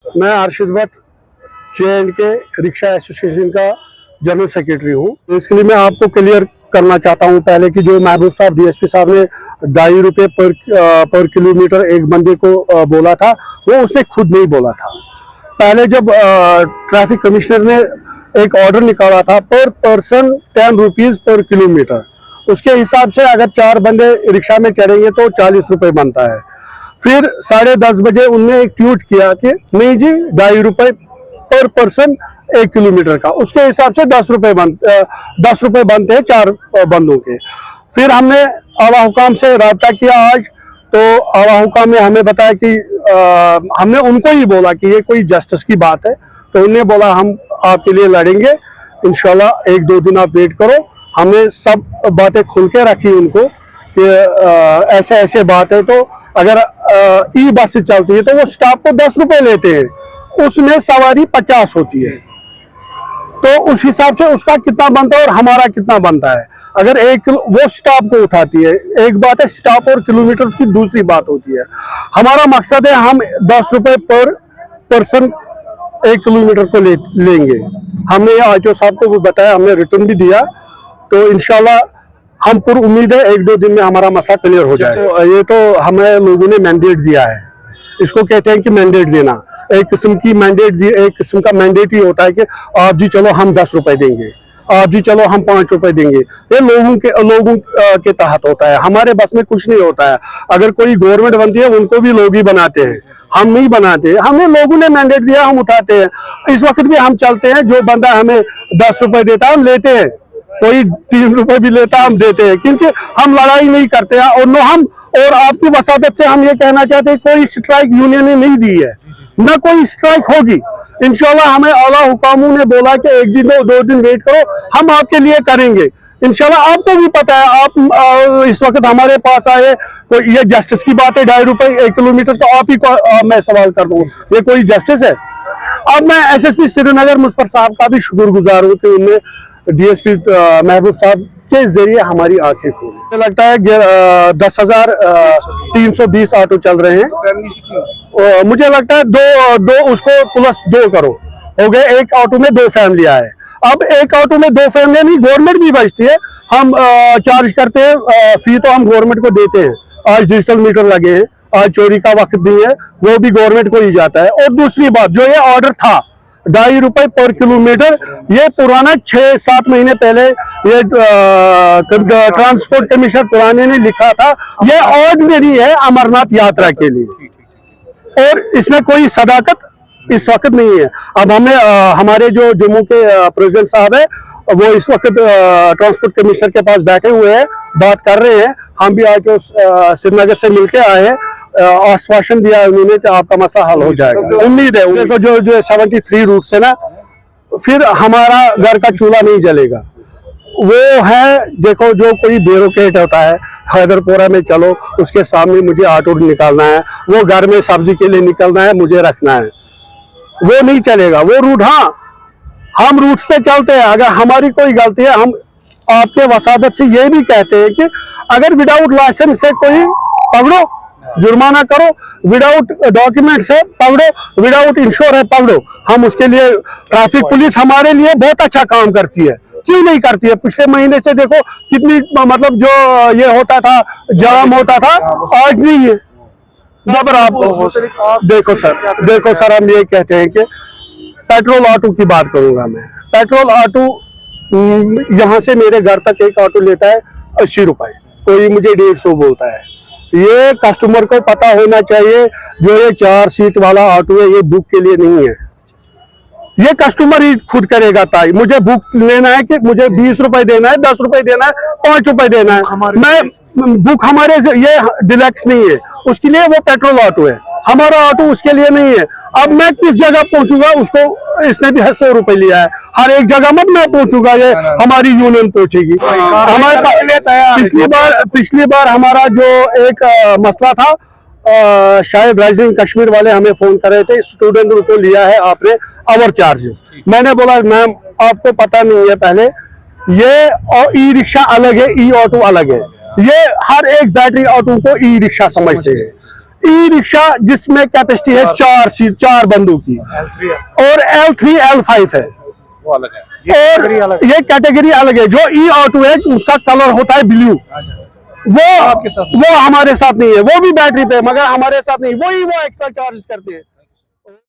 मैं Arshad Bhatt J&K rickshaw association का general secretary हूँ। इसके लिए मैं आपको क्लियर करना चाहता हूँ पहले कि जो महबूब साहब डीएसपी साहब ने ₹2.5 पर किलोमीटर एक बंदे को बोला था, वो उसने खुद नहीं बोला था। पहले जब ट्रैफिक कमिश्नर ने एक ऑर्डर निकाला था पर पर्सन ₹10 पर किलोमीटर, उसके हिसाब से अगर 4 बंदे रिक्शा में चढ़ेंगे तो ₹40 बनता है। फिर 10:30 बजे उनने एक ट्वीट किया कि नहीं जी ₹2.5 पर पर्सन 1 किलोमीटर का, उसके हिसाब से ₹10 बनते हैं 4 बंदों के। फिर हमने आला हुकाम से रब्ता किया आज, तो आला हुकाम ने हमें बताया कि हमने उनको ही बोला कि ये कोई जस्टिस की बात है, तो उन्होंने बोला हम आपके लिए लड़ेंगे इंशाल्लाह, 1-2 दिन आप वेट करो। हमने सब बातें खुल के रखी उनको कि ऐसे ऐसे बात है, तो अगर ई बस से चलती है तो वो स्टाफ को ₹10 लेते हैं, उसमें सवारी 50 होती है, तो उस हिसाब से उसका कितना बनता है और हमारा कितना बनता है। अगर वो स्टाफ को उठाती है, एक बात है स्टाफ और किलोमीटर की दूसरी बात होती है। हमारा मकसद है हम ₹10 पर पर्सन 1 किलोमीटर को लेंगे। हमने आरटीओ साहब को भी बताया, हमने रिटर्न भी दिया, तो इंशाल्लाह हम पूरी उम्मीद है 1-2 दिन में हमारा मसला क्लियर हो जाए। तो ये तो हमें लोगों ने मैंडेट दिया है, इसको कहते हैं कि मैंडेट देना। एक किस्म की मैंडेट एक किस्म का मैंडेट ही होता है कि आप जी चलो हम ₹10 देंगे, आप जी चलो हम ₹5 देंगे। ये लोगों के तहत होता है, हमारे बस में कुछ नहीं होता है। अगर कोई गवर्नमेंट बनती है उनको भी लोग ही बनाते हैं, हम नहीं बनाते। हमें लोगों ने मैंडेट दिया, हम उठाते हैं। इस वक्त भी हम चलते हैं, जो बंदा हमें ₹10 देता है हम लेते हैं, कोई ₹3 भी लेता हम देते हैं, क्योंकि हम लड़ाई नहीं करते हैं। और आपकी वसादत से हम ये कहना चाहते हैं कोई स्ट्राइक यूनियन ने नहीं दी है, न कोई स्ट्राइक होगी। इंशाल्लाह हमें आला हुकामों ने बोला कि 1 दिन 2 दिन वेट करो, हम आपके लिए करेंगे इंशाल्लाह। आपको भी पता है, आप इस वक्त हमारे पास आए, तो ये जस्टिस की बात है। ₹2.5 1 किलोमीटर, तो आप ही को मैं सवाल कर दूँ, ये कोई जस्टिस है? अब मैं SSP श्रीनगर मुजफ्फर साहब का भी शुक्रगुजार हूँ कि उनने डीएसपी महबूब साहब के जरिए हमारी आंखें खोली। मुझे लगता है 10,320 ऑटो चल रहे हैं। मुझे लगता है दो उसको +2 करो हो गए, एक ऑटो में 2 फैमिली आए। अब एक ऑटो में 2 फैमिली नहीं, गवर्नमेंट भी बचती है। हम चार्ज करते हैं, फी तो हम गवर्नमेंट को देते हैं। आज डिजिटल मीटर लगे हैं, आज चोरी का वक्त नहीं है, वो भी गवर्नमेंट को ही जाता है। और दूसरी बात, जो ये ऑर्डर था ₹2.5 पर किलोमीटर, ये पुराना 6-7 महीने पहले ये ट्रांसपोर्ट कमिश्नर पुराने ने लिखा था। ये ऑर्डिनरी है अमरनाथ यात्रा के लिए, और इसमें कोई सदाकत इस वक्त नहीं है। अब हमने हमारे जो जम्मू के प्रेसिडेंट साहब है, वो इस वक्त ट्रांसपोर्ट कमिश्नर के पास बैठे हुए हैं, बात कर रहे हैं। हम भी आज श्रीनगर से मिलके आए हैं, आश्वासन दिया उन्होंने कि आपका मसला हल हो जाएगा। उम्मीद है देखो, जो 73 रूट से ना, फिर हमारा घर का चूल्हा नहीं जलेगा। वो है देखो, जो कोई ब्यूरोक्रेट होता है, हैदरपुरा में चलो उसके सामने मुझे ऑटो निकालना है, वो घर में सब्जी के लिए निकलना है, मुझे रखना है, वो नहीं चलेगा वो रूट। हाँ, हम रूट पे चलते हैं। अगर हमारी कोई गलती है, हम आपके वसादत से ये भी कहते हैं कि अगर विदाउट लाइसेंस से कोई पकड़ो जुर्माना करो, विदाउट डॉक्यूमेंट से पकड़ो, विदाउट इंश्योरेंस पकड़ो। हम उसके लिए, ट्रैफिक पुलिस हमारे लिए बहुत अच्छा काम करती है, क्यों नहीं करती है? पिछले महीने से देखो कितनी, मतलब जो ये होता था, जाम होता था, आज नहीं है। जबर आप देखो सर, हम ये कहते हैं कि पेट्रोल ऑटो की बात करूंगा मैं। पेट्रोल ऑटो यहाँ से मेरे घर तक एक ऑटो लेता है ₹80, कोई मुझे 150 बोलता है। ये कस्टमर को पता होना चाहिए, जो ये 4 सीट वाला ऑटो है, ये बुक के लिए नहीं है, ये कस्टमर ही खुद करेगा। ताई मुझे बुक लेना है कि मुझे ₹20 देना है, ₹10 देना है, ₹5 देना है, मैं बुक हमारे ये डिलक्स नहीं है, उसके लिए वो पेट्रोल ऑटो है, हमारा ऑटो उसके लिए नहीं है। अब मैं किस जगह पहुंचूंगा, उसको इसने भी ₹100 लिया है, हर एक जगह मत मैं पहुंचूंगा, ये हमारी यूनियन पहुंचेगी। हमारे पिछली बार हमारा जो एक मसला था, शायद राइजिंग कश्मीर वाले हमें फोन कर रहे थे, स्टूडेंट को लिया है आपने आवर चार्जेस। मैंने बोला मैम आपको पता नहीं है, पहले ये ई रिक्शा अलग है, ई ऑटो अलग है। ये हर एक बैटरी ऑटो को ई रिक्शा समझते हैं। ई रिक्शा जिसमें कैपेसिटी है 4 बंदों की, और L3 L5 है, वो अलग है। और ये कैटेगरी अलग है। जो ई ऑटो है उसका कलर होता है ब्लू, वो आपके साथ वो हमारे साथ नहीं है, वो भी बैटरी पे, मगर हमारे साथ नहीं, वो एक्स्ट्रा चार्ज करते हैं।